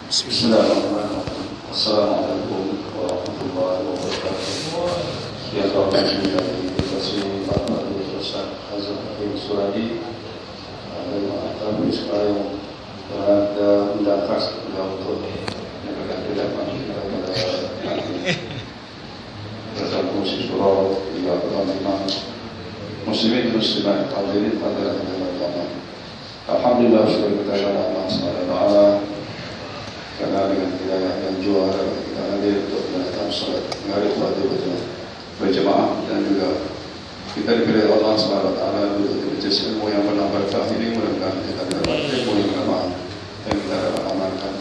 Bismillahirrahmanirrahim. Assalamualaikum warahmatullahi wabarakatuh. Yang kami kasih Pak Ustaz Hazrat Hakim Suradi dan kami sekarang berada mendakas untuk menegakkan kedatangan kita pada dalam kursi surau hingga pertama muslimin muslimat hadirin pada pertama. Alhamdulillah syukur kepada Allah Subhanahu wa taala karena dengan hidayah dan juara kita hadir untuk melakukan salat maghrib berjemaah dan juga kita diberi Allah Subhanahu wa taala untuk majelis ilmu yang berkah ini, mudah-mudahan kita dapat ilmu yang bermanfaat dan kita dapat amalkan.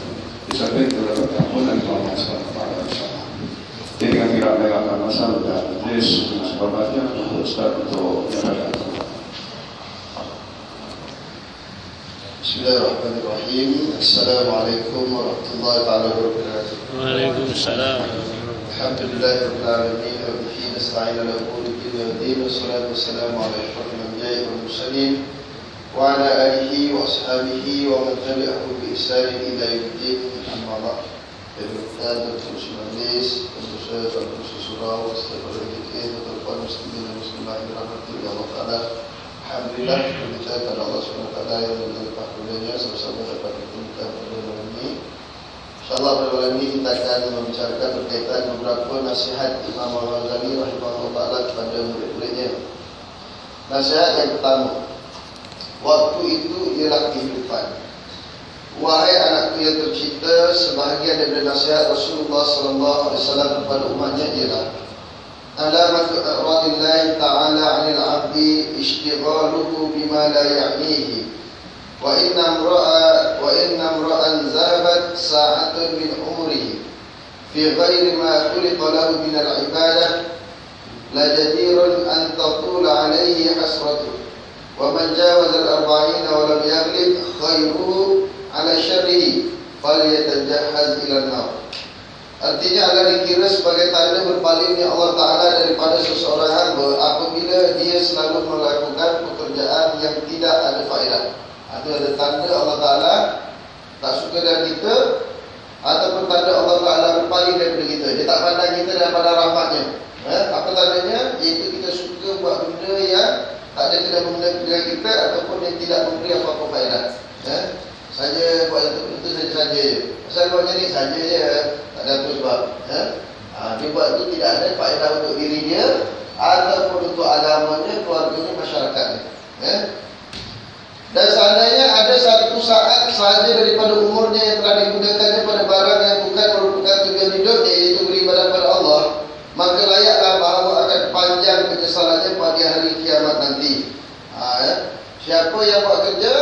Bisa kita dapat ampunan Allah Subhanahu wa taala insyaallah. Jadi dengan tidak melewatkan masa dan majelis sebabnya untuk Ustaz untuk menyampaikan. Bismillahirrahmanirrahim. Assalamualaikum warahmatullahi wabarakatuh. Waalaikumsalam. Alhamdulillahirabbil alamin wa bihi nasta'inu ala umuri dunya wad din. Wassalatu wassalamu ala asyrafil anbiya'i wal mursalin wa ala alihi wa ashabihi wa man tabi'ahum bi ihsan ila yaumiddin. Amma ba'd. Demikian terus majlis untuk surau setiap zikir untuk muslimin dan muslimat dirahmati Allah Taala. Alhamdulillah berbicara kepada Allah SWT yang melimpah kurnianya sama-sama dapat ditemukan pada malam ini. InsyaAllah pada malam ini kita akan membicarakan berkaitan beberapa nasihat Imam Al-Ghazali rahimahullah kepada murid-muridnya. Nasihat yang pertama, waktu itu ialah kehidupan. Wahai anakku yang tercinta, sebahagian daripada nasihat Rasulullah SAW kepada umatnya ialah alamatu a'radillahi ta'ala 'anil 'abdi ishtighaluhu bima la ya'nihi wa inna imra'an zahabat sa'atun min umrihi fi ghairi ma khuliqa lahu min al-ibadah la jadirun an tatula 'alayhi hasratuhu wa man jawaza al-arba'ina wa lam yaghlib khairuhu 'ala syarrihi falyatajahhaz ila an-nar. Artinya adalah dikira sebagai tanda berpalingnya Allah Ta'ala daripada seseorang hamba apabila dia selalu melakukan pekerjaan yang tidak ada faedah. Itu ada tanda Allah Ta'ala tak suka dari kita, ataupun tanda Allah Ta'ala berpaling daripada kita. Dia tak pandang kita daripada rahmatnya. Apa tandanya? Iaitu kita suka buat benda yang tak ada kena menggunakan dengan kita, ataupun yang tidak memberi apa-apa faedah. Saja buat itu saja je. Pasal buat macam ni saja je, tak ada apa sebab. Dia buat itu tidak ada faedah untuk dirinya ataupun untuk agamanya, keluarganya, masyarakatnya. Dan seandainya ada satu saat sahaja daripada umurnya yang telah digunakannya pada barang yang bukan merupakan tujuan hidup, iaitu beribadah pada Allah, maka layaklah bahawa akan panjang penyesalannya pada hari kiamat nanti. Siapa yang buat kerja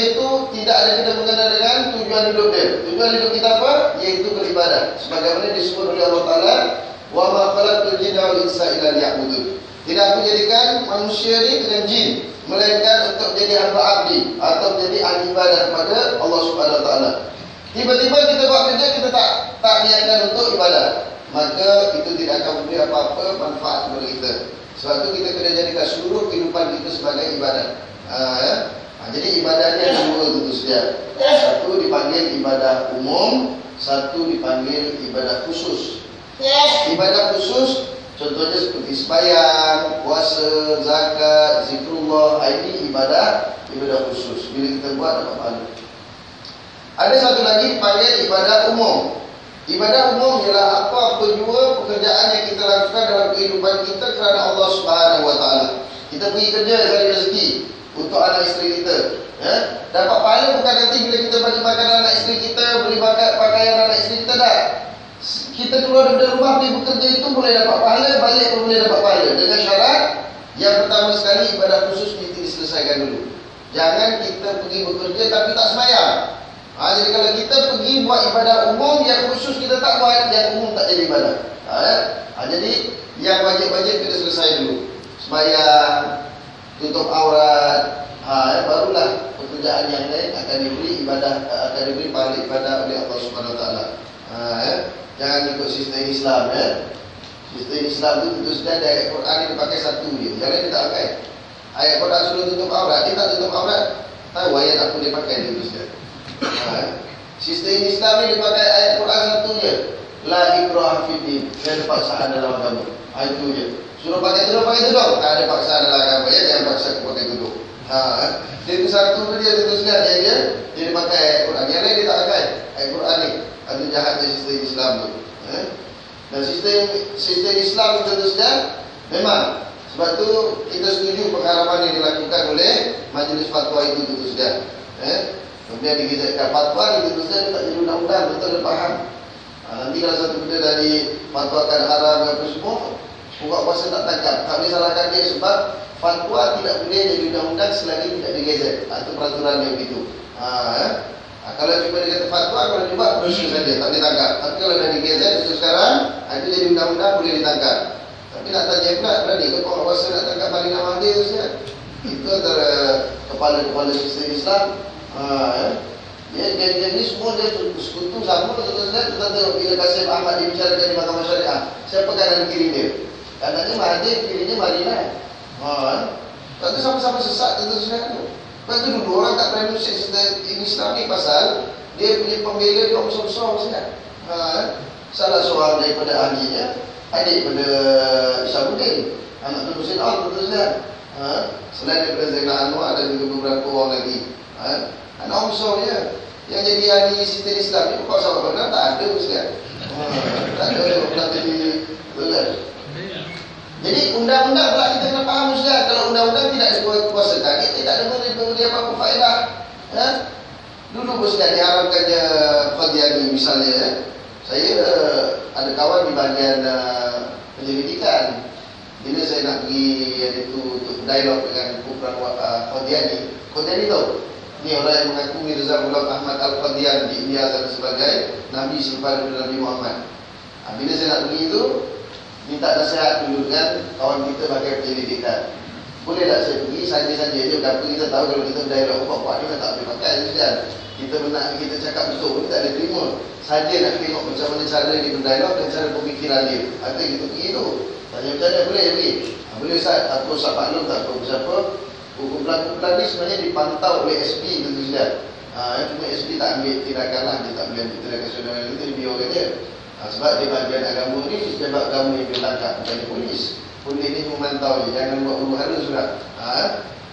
itu tidak ada kena mengena dengan tujuan hidup dia. Tujuan hidup kita apa? Iaitu beribadah. Sebagaimana disebut oleh Allah Ta'ala, wa ma khalaqtul jinna wal insa illa liya'budun. Tidak aku jadikan manusia ni dengan jin melainkan untuk jadi hamba abdi atau menjadi ahli ibadah kepada Allah Subhanahu Wa Ta'ala. Tiba-tiba kita buat kerja, kita tak niatkan untuk ibadah, maka itu tidak akan memberi apa-apa manfaat kepada kita. Sebab itu kita kena jadikan seluruh kehidupan kita sebagai ibadah. Jadi ibadah ni ada dua tentu saja. Satu dipanggil ibadah umum, satu dipanggil ibadah khusus. Ibadah khusus contohnya seperti sembahyang, puasa, zakat, zikrullah. Ini ibadah khusus. Bila kita buat dapat pahala. Ada satu lagi dipanggil ibadah umum. Ibadah umum ialah apa-apa jua pekerjaan yang kita lakukan dalam kehidupan kita kerana Allah Subhanahu Wa Taala. Kita pergi kerja cari rezeki untuk anak isteri kita, dapat pahala bukan nanti bila kita bagi makan anak isteri kita, beli pakaian anak isteri kita, dah. Kita keluar dari rumah pergi bekerja itu boleh dapat pahala, balik pun boleh dapat pahala, dengan syarat yang pertama sekali ibadah khusus mesti diselesaikan dulu. Jangan kita pergi bekerja tapi tak sembahyang. Jadi kalau kita pergi buat ibadah umum, yang khusus kita tak buat, yang umum tak jadi ibadah. Jadi yang wajib-wajib kita selesai dulu. Sembahyang, tutup aurat, barulah pekerjaan yang lain akan diberi pahala ibadah oleh Allah Subhanahu Wa Taala. Jangan ikut sistem Islam. Sistem Islam itu tentu saja ayat Quran ini dipakai satu je, yang lain dia tak pakai. Ayat Quran suruh tutup aurat, dia tak tutup aurat. Tahu ayat apa dia pakai itu saja. Sistem Islam ni dia pakai ayat Quran satu je. La ikraha fid din. Tidak ada paksaan dalam agama. Itu je. Suruh pakai tudung, pakai tudung. Tak ada paksaan dalam agama ya. Jangan paksa aku pakai tudung. Jadi satu tu dia teruskan dia pakai ayat Quran. Yang lain dia tak pakai ayat Quran ni. Itu jahatnya sistem Islam tu. Dan sistem Islam teruskan memang. Sebab tu kita setuju pengharaman yang dilakukan oleh Majlis Fatwa itu teruskan. Kemudian digezetkan fatwa diteruskan, dia tak jadi undang-undang, betul dia faham. Nanti kalau satu benda dari fatwakan haram apa semua, buka puasa tak tangkap. Tak boleh salahkan dia sebab fatwa tidak boleh jadi undang-undang selagi tidak digezet. Itu peraturan yang begitu. Kalau cuma dia kata fatwa, kalau cuba proses saja, tak boleh tangkap. Tapi kalau dah digezet itu sekarang, itu jadi undang-undang boleh ditangkap. Tapi nak tanya pula, berani ke buka puasa nak tangkap Malik Namadir tu saja? Itu antara kepala-kepala sistem Islam. Jadi semua dia sekutu sama. Kita tengok bila Kasim Ahmad dibicarakan di Mahkamah Syariah, siapa kanan kiri dia? Kanannya Mahathir, kirinya Madinah. Tapi sama-sama sesat tentu saja tu. Sebab tu dulu orang tak berani usik sistem Islam ni pasal dia punya pembela dia orang besar-besar saja. Salah seorang daripada ahlinya adik pada Isamuddin, anak Tun Hussein tentu saja. Selain daripada Zainal Anwar ada juga beberapa orang lagi. Anak orang besar dia yang jadi ahli sistem Islam ni bukan sahabat benar, tak ada Ustaz. Tak ada yang pernah jadi betul. Jadi undang-undang pula kita kena faham Ustaz. Kalau undang-undang tidak dikuasakan, kita tidak ada beri apa-apa faedah. Dulu Ustaz diharamkannya Qadiani misalnya. Saya ada kawan di bahagian penyelidikan. Bila saya nak pergi untuk dialog dengan kumpulan Qadiani. Qadiani tahu? Ini orang yang mengaku Mirza Ghulam Ahmad Al-Qadian di India dan sebagai Nabi selepas Nabi Muhammad. Bila saya nak pergi itu, minta nasihat dulu dengan kawan kita bagai penyelidikan. Boleh tak saya pergi saja-saja je, kenapa kita tahu kalau kita berdialog buat-buat ni tak boleh pakai kan. Kita benar, kita cakap betul pun tak ada terima. Saja nak tengok macam mana cara dia berdialog dan cara pemikiran dia. Ada kita pergi tu. Tanya macam mana boleh pergi. Boleh Ustaz, tak tahu Ustaz Maklum, tak tahu siapa. Kumpulan-kumpulan ni sebenarnya dipantau oleh SP tentu saja. Cuma SP tak ambil tindakan lah, dia tak boleh ambil tindakan saudara itu, dia biarkan dia. Sebab di bahagian agama ni, pejabat agama yang dia tangkap, bukan polis. Polis ni memantau je, jangan buat huru-hara sudah.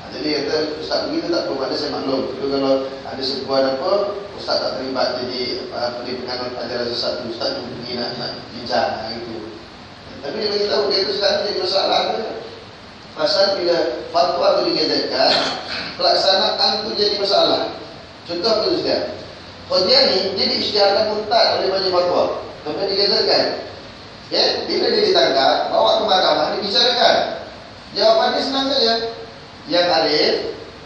Jadi kata Ustaz begitu tak perlu, ada saya maklum. Itu kalau ada sebuah apa, Ustaz tak terlibat jadi penganut ajaran sesat tu, Ustaz tu pergi nak bincang itu. Tapi dia beritahu dia tu sekarang jadi masalah tu. Pasal bila fatwa itu digazetkan, pelaksanaan itu jadi masalah. Contoh tu Ustaz, Qadiani dia diisytiharkan murtad oleh majlis fatwa, kemudian digazetkan. Bila dia ditangkap, bawa ke mahkamah, dibicarakan. Jawapan dia senang saja. Yang Arif,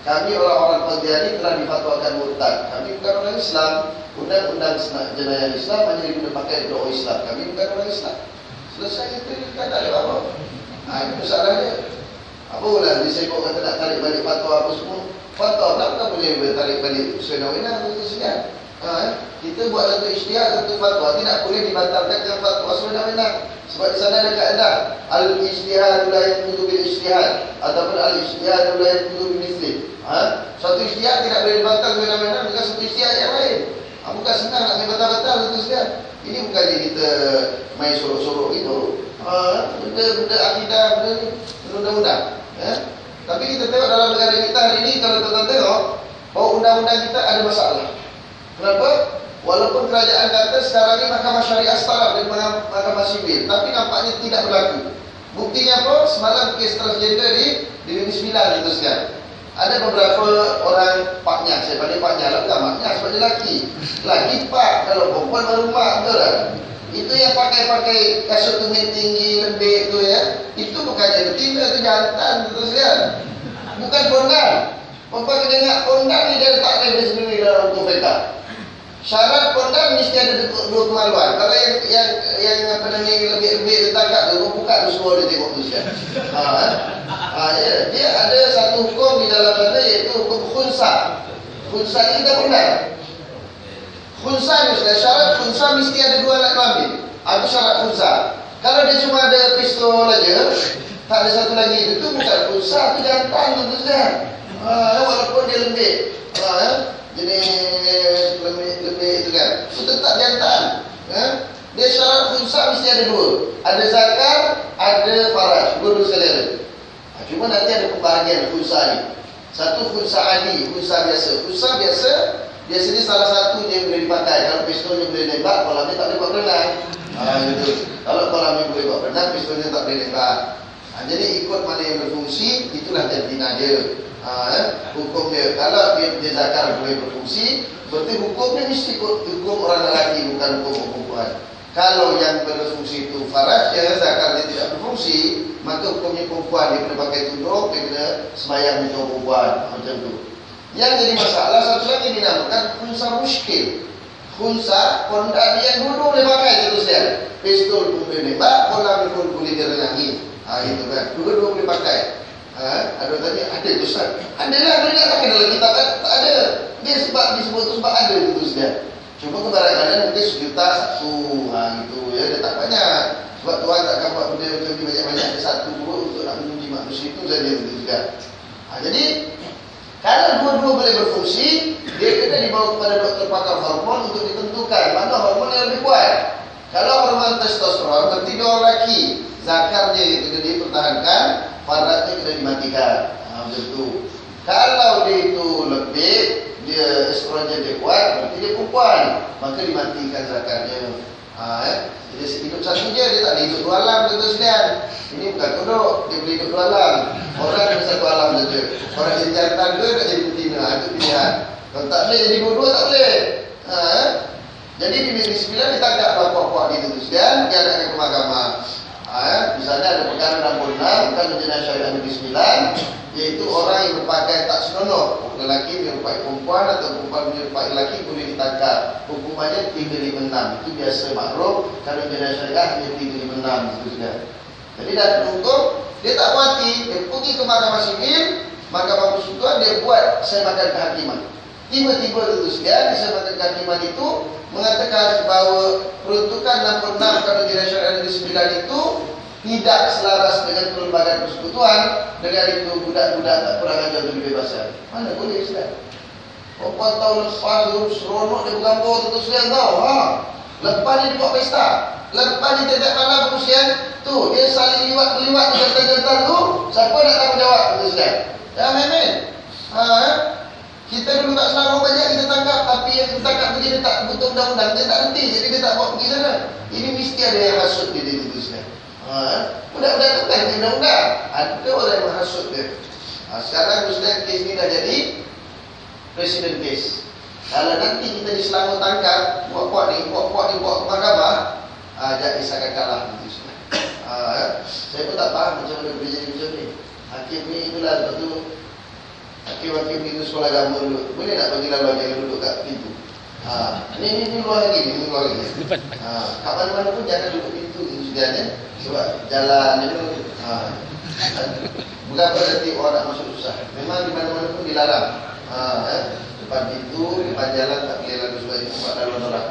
kami orang-orang Qadiani telah difatwakan murtad. Kami bukan orang Islam. Undang-undang jenayah Islam hanya digunakan pakai doa Islam. Kami bukan orang Islam. Selesai itu kan tak ada apa-apa. Itu masalahnya. Apa pula disebut kata nak tarik balik fatwa apa semua. Fatwa pula bukan boleh tarik balik sewenang-wenang itu saja. Kita buat satu ijtihad, satu fatwa, tidak boleh dibatalkan dengan fatwa sewenang-wenang. Sebab di sana ada kaedah al-ijtihad la yaqudu bil ijtihad ataupun al-ijtihad la yaqudu bil misli. Satu ijtihad tidak boleh dibatalkan sewenang-wenang dengan satu ijtihad yang lain. Bukan senang nak main batal-batal itu saja. Ini bukannya kita main sorok-sorok itu. Benda akidah, benda ni undang-undang. Tapi kita tengok dalam negara kita hari ini, kalau tuan-tuan tengok bahawa undang-undang kita ada masalah. Kenapa? Walaupun kerajaan kata sekarang ini mahkamah syariah setara dengan mahkamah sivil, tapi nampaknya tidak berlaku. Buktinya apa? Semalam kes transgender di Negeri Sembilan itu sekarang. Ada beberapa orang paknya, saya panggil paknya lah, bukan maknya sebab dia lelaki. Lelaki pak, kalau perempuan baru mak, betul tak? Itu yang pakai kasut tumit tinggi, lembik tu ya. Itu bukannya betina, itu jantan terus kan. Bukan pondan. Perempuan kena ingat pondan ni dia letak dia sendiri dalam hukum fiqh. Syarat pondan mesti ada dua kemaluan. Kalau yang apa namanya lebih tertangkap tu, buka tu semua dia tengok tu kan. Ya. Dia ada satu hukum di dalam sana iaitu hukum khunsa. Khunsa ni kita pondan. Khunsa ni syarat khunsa mesti ada dua anak kelamin. Itu syarat khunsa. Kalau dia cuma ada pistol aja, tak ada satu lagi, itu bukan khunsa, itu jantan tu kan. Walaupun dia lembik. Jenis lembik itu kan. tetap jantan. Dia syarat khunsa mesti ada dua. Ada zakar, ada faraj. Dua-dua sekali ada. Cuma nanti ada pembahagian khunsa ni. Satu khunsa adi, khunsa biasa. Khunsa biasa, biasanya salah satu dia boleh dipakai. Kalau pistolnya boleh nembak, kolamnya tak boleh buat berenang. Gitu. Kalau kolamnya boleh buat berenang, pistolnya tak boleh nembak. Jadi ikut mana yang berfungsi, itulah jantina dia. Hukum dia. Kalau dia zakar boleh berfungsi, berarti hukum dia mesti hukum orang lelaki, bukan hukum perempuan. Kalau yang berfungsi itu faraj, yang zakar dia tidak berfungsi, maka hukumnya perempuan. Dia kena pakai tudung, dia kena sembahyang macam perempuan. Macam tu. Yang jadi masalah satu lagi dinamakan khunsa muskil. Khunsa, pondok yang dulu boleh pakai seterusnya. Pistol pun boleh nembak, kolam pun boleh direnangi. Itu kan. Dua-dua boleh pakai. Ada tanya, ada Ustaz? Ada lah, boleh tak pakai dalam kitab kan? Tak ada. Dia sebab disebut tu sebab ada itu Ustaz. Cuma kebarangkali mungkin sejuta satu. Gitu ya, dia tak banyak. Sebab Tuhan takkan buat benda macam ni banyak-banyak. Ada satu dua untuk nak menguji manusia itu saja itu Ustaz. Jadi kalau dua-dua boleh berfungsi, dia kena dibawa kepada doktor pakar hormon untuk ditentukan mana hormon yang lebih kuat. Kalau hormon testosteron, berarti dia orang lelaki. Zakarnya yang kena dipertahankan, farajnya kena dimatikan. Macam tu. Kalau dia itu lebih, dia estrogen dia kuat, berarti dia perempuan, maka dimatikan zakarnya. Jadi hidup satu je, dia tak boleh hidup dua alam tuan-tuan. Ini bukan kodok, dia boleh hidup dua alam. Orang ada satu alam saja. Orang jadi jantan ke nak jadi betina, itu pilihan. Kalau tak boleh jadi dua-dua, tak boleh. Jadi di Negeri Sembilan ditangkap puak-puak di tuan-tuan, dia nak ke mahkamah. Misalnya ada perkara 66 bukan menjenayah syariah Negeri Sembilan, iaitu orang yang berpakaian tak senonoh, lelaki menyerupai perempuan atau perempuan menyerupai lelaki boleh ditangkap. Hukumannya 356. Itu biasa makruh. Kalau menjenayah syariah hanya 356 itu sudah. Jadi dah hukum, dia tak mati, dia pergi ke mahkamah sivil, mahkamah persekutuan dia buat semakan kehakiman. Tiba-tiba itu sudah semakan kehakiman itu mengatakan bahawa peruntukan 66 kalau menjenayah syariah Negeri Sembilan itu tidak selaras dengan perlembagaan persekutuan. Dengan itu budak-budak tak kurang ajar untuk dibebaskan. Mana boleh Ustaz? Perempuan tahun lepas tu seronok dia bergambar tu sekalian tau. Lepas dia buat pesta, lepas dia tetap malam kerusian tu, dia saling liwat-liwat di jantan-jantan tu, siapa nak tanggungjawab tu Ustaz? Jangan main-main. Kita dulu tak selalu banyak kita tangkap, tapi yang kita tangkap tu dia tak betul undang-undang, dia tak reti, jadi dia tak bawa pergi sana. Ini mesti ada yang hasut dia tu Ustaz. Budak-budak tu kan undang-undang. Ada orang yang menghasut dia. Sekarang Ustaz kes ni dah jadi presiden kes. Kalau nanti kita di Selangor tangkap puak-puak ni bawa ke mahkamah, jadi akan kalah nanti Ustaz. Saya pun tak faham macam mana boleh jadi macam ni. Hakim ni itulah betul. Hakim-hakim itu sekolah agama dulu. Boleh tak bagi laluan yang duduk kat pintu? Ini luar lagi, ini luar lagi. Kat mana-mana pun jangan duduk pintu Ustaz ya. Sebab jalan itu bukan berarti orang nak masuk susah. Memang di mana-mana pun dilarang. Depan pintu, depan jalan tak boleh lalu sebab itu buat laluan orang.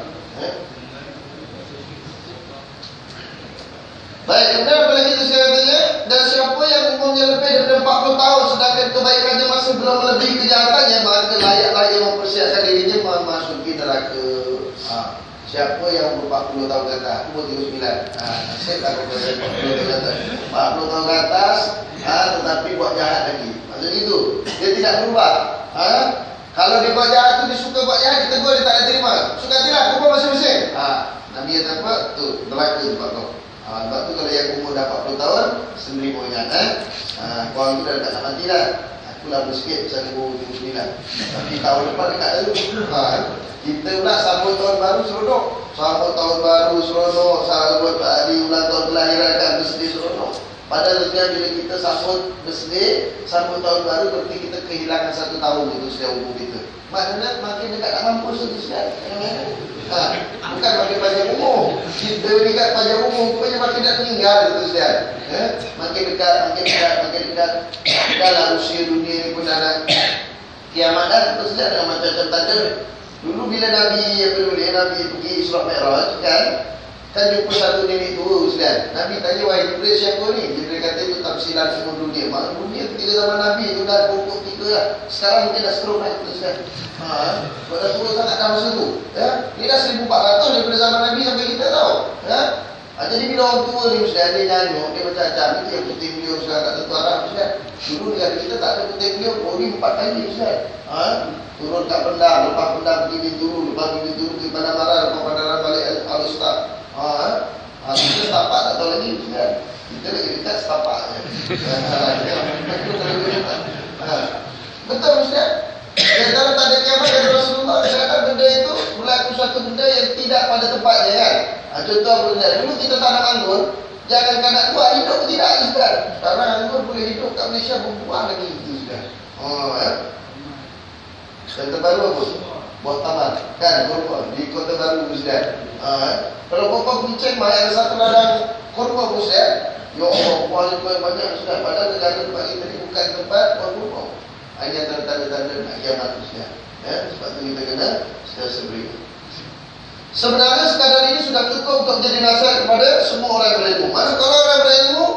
Baik, kemudian apa lagi itu saya tanya? Dan siapa yang umurnya lebih daripada 40 tahun sedangkan kebaikannya masih belum melebihi kejahatannya, maka layaklah ia mempersiapkan dirinya memasuki neraka. Siapa yang umur 40 tahun ke atas, umur 39. Saya tak berapa 40 tahun ke atas. 40 tahun ke atas, tetapi buat jahat lagi. Maksudnya itu, dia tidak berubah. Kalau dia buat jahat tu, dia suka buat jahat, kita dia tak ada terima. Suka tidak, kubur masing-masing. Nabi yang nampak, tu, neraka tempat kau. Sebab tu kalau yang umur dah 40 tahun, sendiri pun ingat. Korang tu dah dekat nak mati dah. Aku lama sikit pasal umur 39. Tapi tahun depan dekat dulu. Kita pula sambut tahun baru seronok. Sambut tahun baru seronok. Sambut hari ulang tahun kelahiran kan bersedih seronok. Padahal bila kita sambut bersedih, sambut tahun baru, berarti kita kehilangan 1 tahun itu setiap umur kita. Maknanya makin dekat nak mampus tu sekali. Bukan makin panjang umur. Kita dekat panjang umur, rupanya makin nak meninggal itu sekali. Makin dekat. Dalam usia dunia ni pun dah kiamat dah. Terus sekali dengan macam-macam tanda. Dulu bila Nabi pergi Isra Mi'raj kan jumpa satu nenek tua Ustaz. Nabi tanya, wahai Jibril, siapa ni? Jibril kata itu tafsiran semua dunia. Maksud dunia ketika zaman Nabi itu dah pokok 3 lah. Sekarang mungkin dah seteruk lah itu Ustaz. Sebab dah tua sangat dah masa tu. Ya, ini dah 1400 daripada zaman Nabi sampai kita tahu. Ya. Jadi bila orang tua ni mesti ada nyanyuk, dia macam-macam. Itu yang putih beliau sekarang kat tentu Arab Ustaz. Dulu negara kita tak ada putih beliau, pori 4 kali Ustaz. Turun kat Pendang, lepas Pendang pergi Bintulu, lepas Bintulu pergi Padang Marah, lepas Padang Marah balik Al-Ustaz. Kita setapak tak tahu lagi Ustaz. Kita lagi dekat setapak je. Betul Ustaz. Dan kalau tak ada kiamat dari Rasulullah, kadang benda itu berlaku suatu benda yang tidak pada tempatnya kan. Contoh apa Ustaz? Dulu kita tanam anggur, jangan kanak buah hidup tidak Ustaz. Karena anggur boleh hidup kat Malaysia berbuah lagi itu Ustaz. Dan terbaru apa? Buah taman kan, kurma di Kota Baru Ustaz. Kalau pokok kucing mai ada satu ladang kurma Ustaz. Ya Allah, buahnya banyak Ustaz. Padahal negara tempat kita ni bukan tempat buah kurma. Hanya tanda-tanda nak kiamat Ustaz. Sebab tu kita kena sebenarnya. Sebenarnya sekadar ini sudah cukup untuk jadi nasihat kepada semua orang yang berilmu. Mana kalau orang berilmu,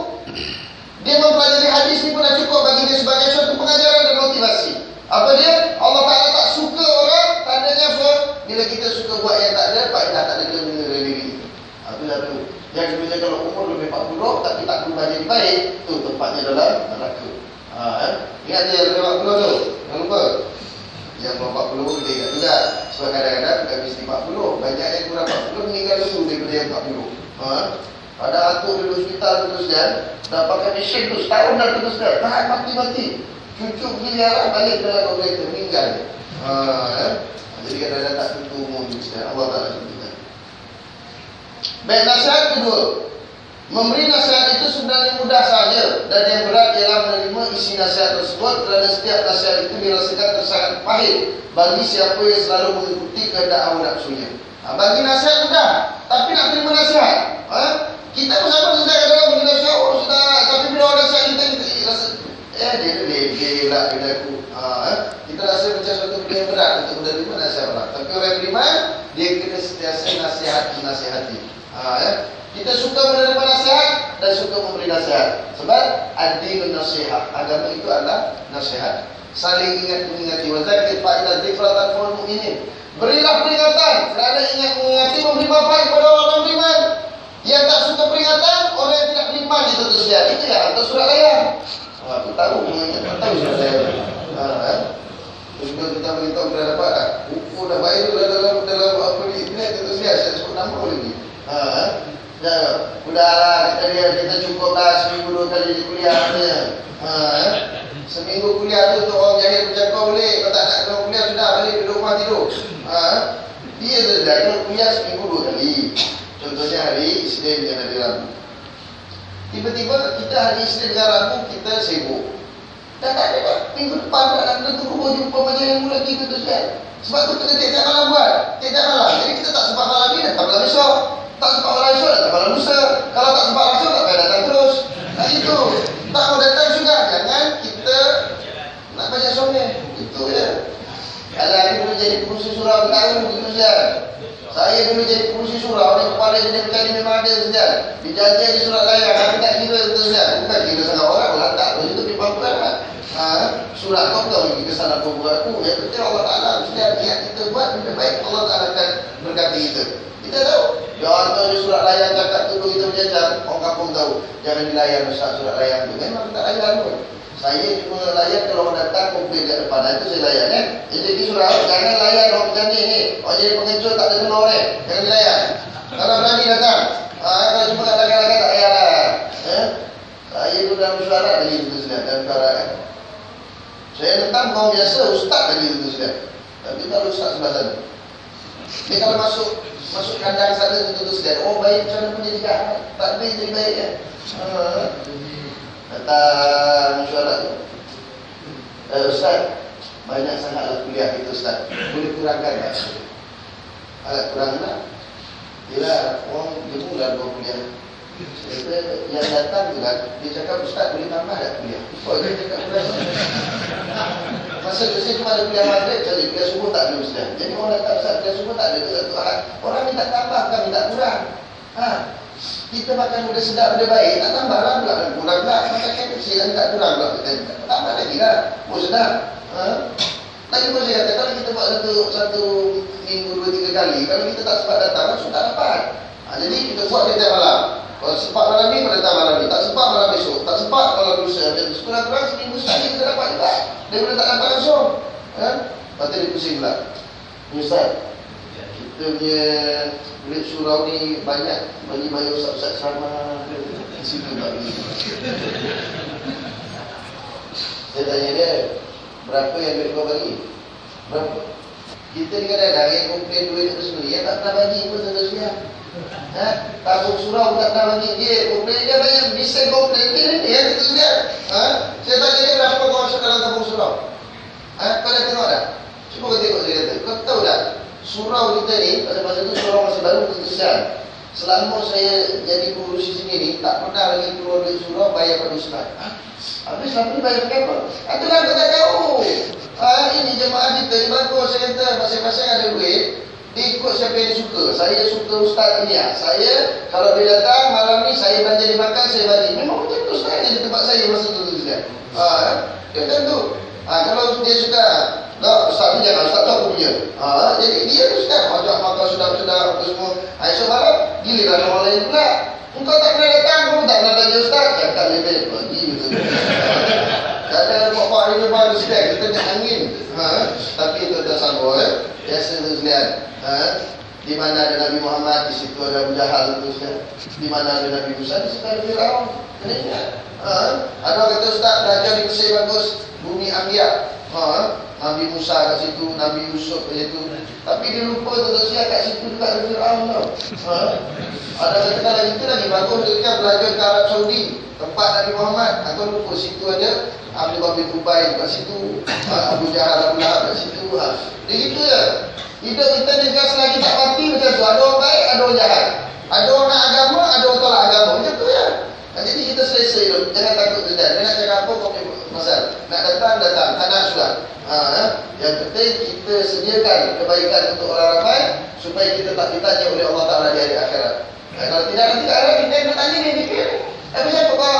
dia mempelajari hadis ini pun dah cukup bagi dia sebagai suatu pengajaran dan motivasi. Apa dia? Allah Ta'ala tak suka orang, tandanya apa? Bila kita suka buat yang tak ada, Pak Ilah tak ada guna diri kita. Itu satu. Yang kedua, kalau umur lebih 40 tapi tak berubah jadi baik, tu tempatnya dalam neraka. Ingat dia lebih 40 tu? Jangan lupa. Yang 40 dia ingat juga. Sebab kadang-kadang bukan mesti 40. Banyak yang kurang 40 meninggal dulu daripada yang 40. Ada atuk di hospital terus dan dah pakai mesin tu setahun dah terus dah. Tahan mati-mati. Cucu miliaran balik dalam operator meninggal. Jadi kadang-kadang tak tentu umur Ustaz. Allah Ta'ala tentukan. Baik, nasihat kedua. Memberi nasihat itu sebenarnya mudah saja. Dan yang berat ialah menerima isi nasihat tersebut. Kerana setiap nasihat itu dirasakan sangat pahit bagi siapa yang selalu mengikuti kehendak hawa nafsunya. Bagi nasihat mudah, tapi nak terima nasihat. Kita bersama Ustaz kadang-kadang beri nasihat, Ustaz. Tapi bila orang nasihat kita rasa dia lah bila aku. Kita rasa macam satu benda yang berat untuk menerima nasihat orang. Tapi orang yang beriman, dia kena sentiasa nasihati. Kita suka menerima nasihat dan suka memberi nasihat. Sebab ad-dinun nasihat. Agama itu adalah nasihat. Saling ingat mengingati. Wa zakir fa ila dzikra tanfa'ul mu'minin. Berilah peringatan kerana ingat mengingati memberi manfaat kepada orang beriman. Yang tak suka peringatan, orang yang tidak beriman itu tersedia. Itu ya, atau surat layan. Aku tahu mengingat, tahu surat layan. Terus kita beritahu kita dapat dah. Buku dah baik tu dalam apa ni internet itu tersedia. Saya sebut nama lagi. Udahlah, kata dia, kita cukup lah seminggu 2 kali di kuliah katanya. Seminggu kuliah tu untuk orang jahil macam kau boleh. Kalau tak nak kena kuliah sudah balik duduk rumah tidur. Dia sudah kena kuliah seminggu 2 kali. Contohnya hari Isnin dan hari Rabu. Tiba-tiba kita hari Isnin dengan Rabu kita sibuk. Dah tak ada dah. Minggu depan nak kena tunggu jumpa macam yang mula kita tu kan. Sebab tu kena tiap-tiap malam buat. Tiap-tiap malam. Jadi kita tak sempat malam ni, datang malam besok. Tak sempat malam esok, datang malam lusa. Kalau tak sempat langsung, tak payah datang terus. Nah itu. Tak mau datang juga. Jangan kita nak banyak someh. Itu ya. Kalau aku dulu jadi pengurusi surau bertahun begitu saja. Saya dulu jadi pengurusi surau, orang kepala jadi petani memang ada saja. Dijanji di surat layan, aku tak kira itu saja. Bukan kira sangat orang, letak tu itu di pangkuan lah. Surat kau tahu kita salah kau buat aku. Yang penting Allah Ta'ala mesti niat kita buat benda baik, Allah Ta'ala akan berkati kita. Kita tahu. Contoh di surat layan cakap tu kita berjajar, orang kampung tahu. Jangan dilayan Ustaz surat layan tu. Memang tak layan pun. Saya cuma layan kalau orang datang komplain kat depan. Itu saya layan kan. Jadi surat jangan layan orang berjani ni. Orang jadi pengecut tak ada telur ni. Jangan dilayan. Kalau berani datang. Kalau cuma kat lagan-lagan tak payah lah. Saya tu dalam mesyuarat lagi itu sudah. Dalam mesyuarat kan. Saya tentang kaum biasa, ustaz lagi itu sudah. Tapi kalau ustaz sebelah sana. Dia kalau masuk kandang sana itu sudah. Oh baik macam mana pun jadi jahat. Tak baik jadi baik ya. Datang mesyuarat tu. Ustaz, banyak sangatlah kuliah itu Ustaz. Boleh kurangkan tak? Agak kurang tak? Yelah, orang jemu dah buat kuliah. Kata yang datang tu kan, dia cakap Ustaz boleh tambah tak kuliah? Oh, dia cakap kurang. Masa tu saya cuma ada kuliah maghrib saja, kuliah subuh tak ada Ustaz. Jadi orang datang Ustaz, kuliah subuh tak ada ke satu ahad. Orang minta tambah, bukan minta kurang. Kita makan benda sedap, benda baik, tak tambah lah pula. Kurang pula, makan KFC dan tak kurang pula. Tambah lagi lah, sedap. Lagi pun saya kata, kalau kita buat satu minggu sekali. Kalau kita tak sempat datang, langsung tak dapat. Jadi kita buat dia tiap malam. Kalau sempat malam ni, pada datang malam ni. Tak sempat malam besok. Tak sempat malam lusa. Sekurang-kurang seminggu sekali kita dapat juga. Daripada tak dapat langsung. Lepas tu dia pusing pula. Ustaz, kita punya duit surau ni banyak bagi bayar ustaz-ustaz sama. Situ tak bagi. Saya tanya dia, berapa yang duit kau bagi? Berapa? Kita ni kadang-kadang yang komplain duit itu sendiri, yang tak pernah bagi pun tuan-tuan. Tabung surau pun tak pernah bagi. Dia komplain, dia banyak bisa komplain dia tuan-tuan. Saya tanya dia, berapa kau masuk dalam tabung surau? Kau dah tengok dah? Cuba kau tengok, dia kata. Kau tahu tak? Surau kita ni, masa tu surau masih baru tuan-tuan. Selama saya jadi pengurus di sini ni, tak pernah lagi keluar duit surau bayar pada ustaz. Habis selama ni bayar berapa? Itulah kau tak tahu. Ini jemaah kita ni bagus. Saya kata masing-masing ada duit, dia ikut siapa yang dia suka. Saya suka ustaz ni. Saya kalau dia datang malam ni, saya belanja dia makan, saya bagi. Memang macam tu ustaz ni di tempat saya masa tu juga. Dia macam tu. Kalau dia suka, tak, ustaz ni jangan, ustaz tu aku punya. Jadi dia tu suka ajak makan sedap-sedap apa semua. Esok malam giliran orang lain pula. Engkau tak pernah datang, kau tak pernah bagi ustaz. Cakap lebih bagi betul. Ada bapak hari lepas sekalian, kita nak angin. Tapi itu tak sabar. Biasa tu sekalian. Di mana ada Nabi Muhammad, di situ ada Abu Jahal tu sekalian. Di mana ada Nabi Musa, di situ ada Firaun. Kena ingat. Ada orang kata ustaz belajar di Mesir bagus, bumi Ambiya. Nabi Musa kat situ, Nabi Yusuf kat situ. Tapi dia lupa tuan-tuan kat situ juga ada Firaun tau. Ada kata lagi itu lagi bagus ketika belajar ke Arab Saudi, tempat Nabi Muhammad. Atau lupa situ ada Abdullah bin Ubay kat situ, Abu Jahal, Abu Lahab kat situ. Dia gitu je. Hidup kita ni selagi tak mati macam tu. Ada orang baik, ada orang jahat. Ada orang nak agama, ada orang tolak agama. Macam tu je. Jadi kita selesa hidup. Jangan takut tu. Dia nak cakap apa, kau punya masalah. Nak datang, datang. Tak nak surat. Yang penting kita sediakan kebaikan untuk orang ramai supaya kita tak ditanya oleh Allah Ta'ala di hari akhirat. Kalau tidak nanti akhirat kita yang bertanya dia fikir. Tapi siapa kau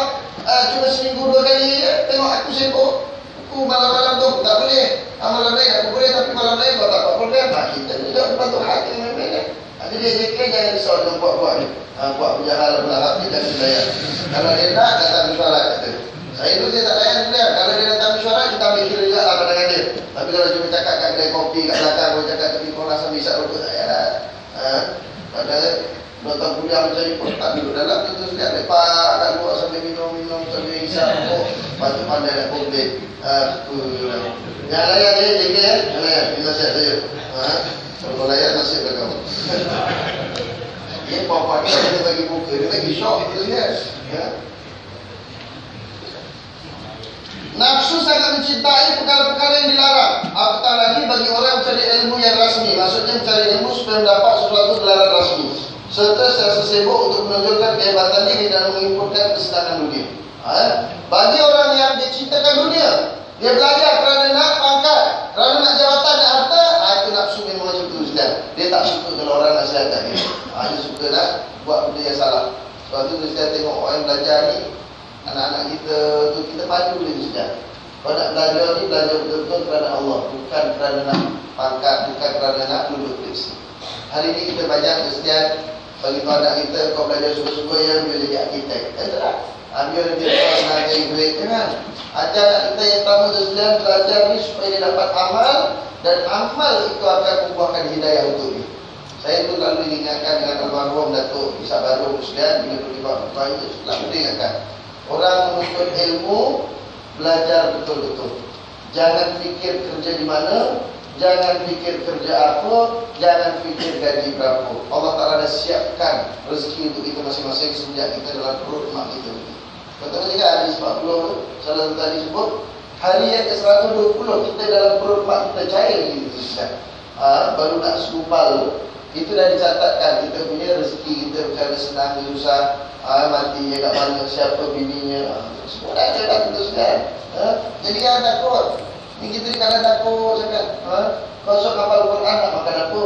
cuma seminggu 2 kali tengok aku sibuk. Aku malam-malam tu tak boleh. Malam lain aku boleh tapi malam lain kau tak apa problem. Kita juga patut hati memang. Jadi dia fikir jangan risau dengan buat-buat ni. Buat penjahal belahap ni jangan layan. Kalau dia nak datang mesyuarat kata. Saya dulu dia tak layan dia. Kalau dia datang mesyuarat kita ambil kira juga lah pandangan dia. Tapi kalau cuma cakap kat kedai kopi kat belakang, kau cakap tapi kau rasa bisa rokok saya lah. Padahal nonton kuliah mencari tak duduk dalam tu sekejap lepak kat luar sambil minum-minum sambil hisap rokok. Lepas tu pandai nak komplain. Jangan layan dia, jaga ya. Jangan layan, ini nasihat saya. Kalau kau layan, nasihat kat kamu. Dia bapak dia bagi buka, dia bagi syok tu kan. Nafsu sangat mencintai perkara-perkara yang dilarang. Apatah lagi bagi orang mencari ilmu yang rasmi. Maksudnya mencari ilmu supaya mendapat sesuatu gelaran rasmi. Serta serasa sibuk untuk menunjukkan kehebatan diri dan mengimpulkan kesenangan dunia. Bagi orang yang dicintakan dunia, dia belajar kerana nak pangkat, kerana nak jawatan, nak harta, itu nafsu memang macam tu sudah. Dia tak suka kalau orang nasihatkan dia. Dia suka nak buat benda yang salah. Sebab tu kita tengok orang yang belajar ni, anak-anak kita tu kita pandu dia sudah. Kalau nak belajar ni, belajar betul-betul kerana Allah, bukan kerana nak pangkat, bukan kerana nak duduk kursi. Hari ni kita banyak kesedihan bagi anak kita, kau belajar suka-suka ya, biar jadi arkitek. Itulah. Biar dia senang cari duit. Jangan. Ajar anak kita yang pertama kesedihan belajar ni supaya dia dapat amal, dan amal itu akan membuahkan hidayah untuk dia. Saya tu lalu diingatkan dengan almarhum Datuk Isak Baru kesedihan bila pergi buat itu, selalu diingatkan. Orang menuntut ilmu, belajar betul-betul. Jangan fikir kerja di mana, jangan fikir kerja apa, jangan fikir gaji berapa. Allah Ta'ala dah siapkan rezeki untuk kita masing-masing sejak kita dalam perut mak kita. Betul juga hadis 40, salah satu tadi sebut, hari yang ke-120 kita dalam perut mak kita cair gitu. Baru nak sekupal. Itu dah dicatatkan kita punya rezeki kita berkala senang, susah, mati kat mana, siapa bininya, semua dah ada tentu sekali. Jadi jangan takut. Ni kita kadang takut sangat. Kau sok hafal Quran nak makan apa?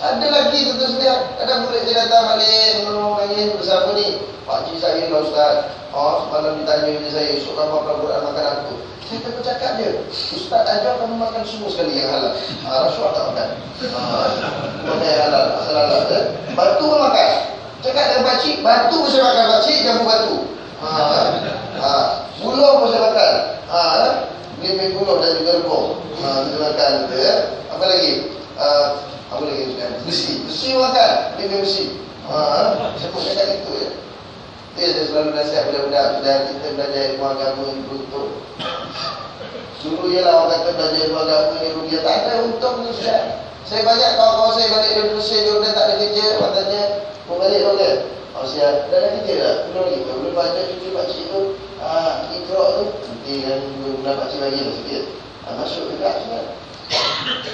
Ada lagi tentu sekali. Kadang murid dia datang balik nangis bersama ni. Pak cik saya lah ustaz. Semalam ditanya dia saya, sok hafal Quran makan apa? Kita bercakap dia, Ustaz ajar kamu makan semua sekali yang halal. Rasuah tak makan. Makan yang halal, asal halal. Batu pun makan. Cakap dengan pakcik, batu pun saya makan pakcik, jambu batu. Gulung pun saya makan. Beli gulung dan juga rebung. Kita makan gitu ya. Apa lagi? Apa lagi? Besi makan. Beli besi. Saya pun cakap itu ya. Dia saya selalu nasihat budak-budak kita belajar ilmu agama untuk dulu ialah orang kata belajar ilmu agama yang rugi. Tak ada untung ni Ustaz. Saya banyak kawan-kawan saya balik dari Malaysia, dia tak ada kerja. Katanya mau balik dong dia. Saya dah ada kerja tak? Belum lagi. Belum baca cuci pakcik tu. Ikra tu nanti kan bulan pakcik bagi lah sikit. Masuk juga sebenarnya.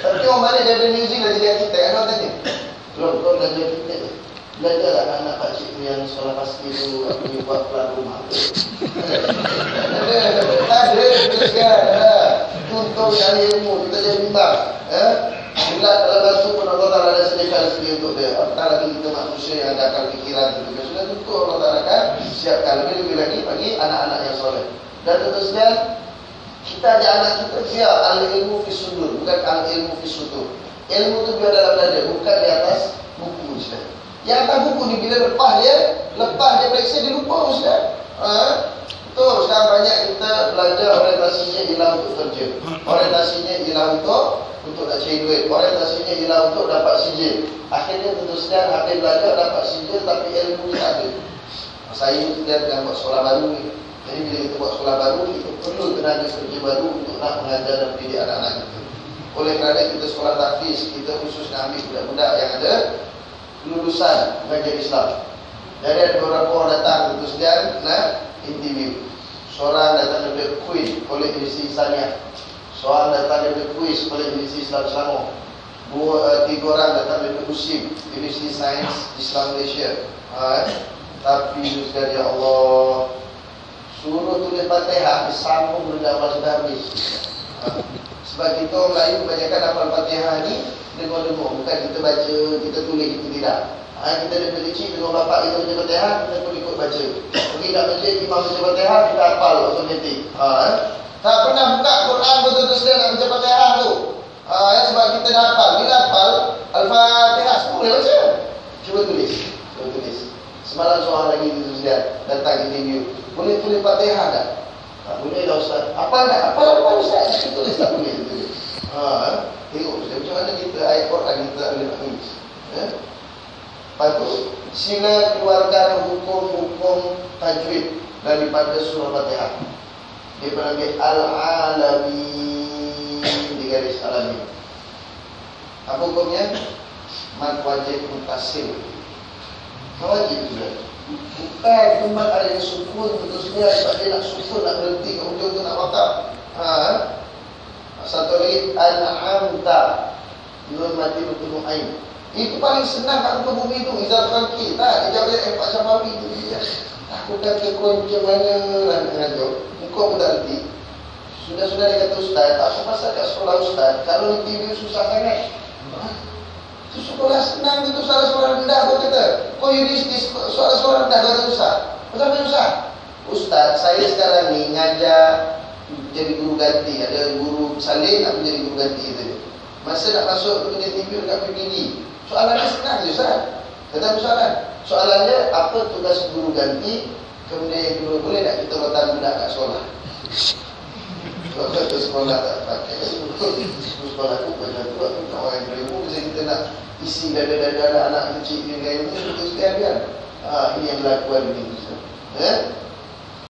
Tapi orang balik dari New Zealand jadi arkitek. Kan orang tanya, belum kau belajar arkitek tu? Belajar lah anak pakcik tu yang sekolah pasti tu, aku ni buat pelan rumah tu. Tak ada, teruskan. Untuk cari ilmu, kita jadi bimbang. Bulat dalam batu pun Allah Ta'ala ada sediakan rezeki untuk dia. Apatah lagi kita manusia yang ada akal fikiran itu. Sudah tentu Allah Ta'ala akan siapkan lebih-lebih lagi bagi anak-anak yang soleh. Dan teruskan, kita ajak anak kita biar al-ilmu fi sudur, bukan al-ilmu fi sudur. Ilmu tu biar dalam dada, bukan di atas buku Ustaz. Yang atas buku ni bila lepas dia periksa dia lupa Ustaz. Betul, sekarang banyak kita belajar orientasinya ialah untuk kerja. Orientasinya ialah untuk nak cari duit. Orientasinya ialah untuk dapat sijil. Akhirnya teruskan habis belajar dapat sijil tapi ilmu ni tak ada. Saya sedang buat sekolah baru ni. Jadi bila kita buat sekolah baru, kita perlu tenaga kerja baru untuk nak mengajar dan mendidik anak-anak kita. Oleh kerana kita sekolah tahfiz, kita khusus nak ambil budak-budak yang ada lulusan mengajar Islam. Jadi ada beberapa orang datang teruskan nak interview. Seorang datang daripada kuis oleh Universiti Islamiyah. Seorang datang daripada kuis oleh Universiti Islam Selangor. Tiga orang datang daripada USIM, Universiti Sains Islam Malaysia. Tapi juga ya Allah, suruh tulis Fatihah disambung benda awal sudah habis. Sebab kita orang Melayu kebanyakan hafal Fatihah ni dengar-dengar, bukan kita baca, kita tulis, kita tidak. Kita daripada kecil dengan bapak kita baca Fatihah, kita pun ikut baca. Pergi nak masjid, imam baca Fatihah, kita hafal automatik. Tak pernah buka Quran betul-betul sedang nak baca Fatihah tu. Sebab kita dah hafal. Bila hafal Al-Fatihah semua boleh baca. Cuba tulis. Semalam seorang lagi datang interview. Boleh tulis Fatihah tak? Boleh lah Ustaz. Apa Ustaz? Kita tulis tak boleh. Tengok Ustaz, macam mana kita ayat Quran kita boleh nak tulis. Lepas tu, sila keluarkan hukum-hukum tajwid daripada surah Fatihah. Dia panggil Al-Alamin di garis alamin. Apa hukumnya? Mad wajib mutasil. Wajib juga. Bukan cuma ada yang sukun terusnya sebab dia nak sukun nak berhenti kemudian tu nak wakaf. Satu lagi An-Amta Nun mati bertemu ain. Itu paling senang kat muka bumi tu. Izal Khalqi. Tak, dia jawab Pak Syafawi tu dia. Aku kata kau macam mana lah nak jawab. Kau pun tak erti. Sudah-sudah dia kata Ustaz, tak apa pasal kat sekolah Ustaz. Kalau interview susah sangat. Itu sekolah senang tu soalan-soalan rendah kau kata. Kau universiti soalan-soalan rendah kau kata susah. Kenapa susah? Ustaz, saya sekarang ni ngajar jadi guru ganti. Ada guru salin, aku jadi guru ganti tu. Masa nak masuk ke interview dekat PPD, soalannya senang je Ustaz. Kata soalan. Soalannya apa tugas guru ganti? Kemudian yang kedua, boleh tak kita letak budak kat sekolah? Sebab kata sekolah tak pakai. Sekolah tu banyak tu aku kawan yang berilmu. Bisa kita nak isi dada-dada anak kecil dengan ilmu, kita sekalian. Ini yang berlaku hari ini.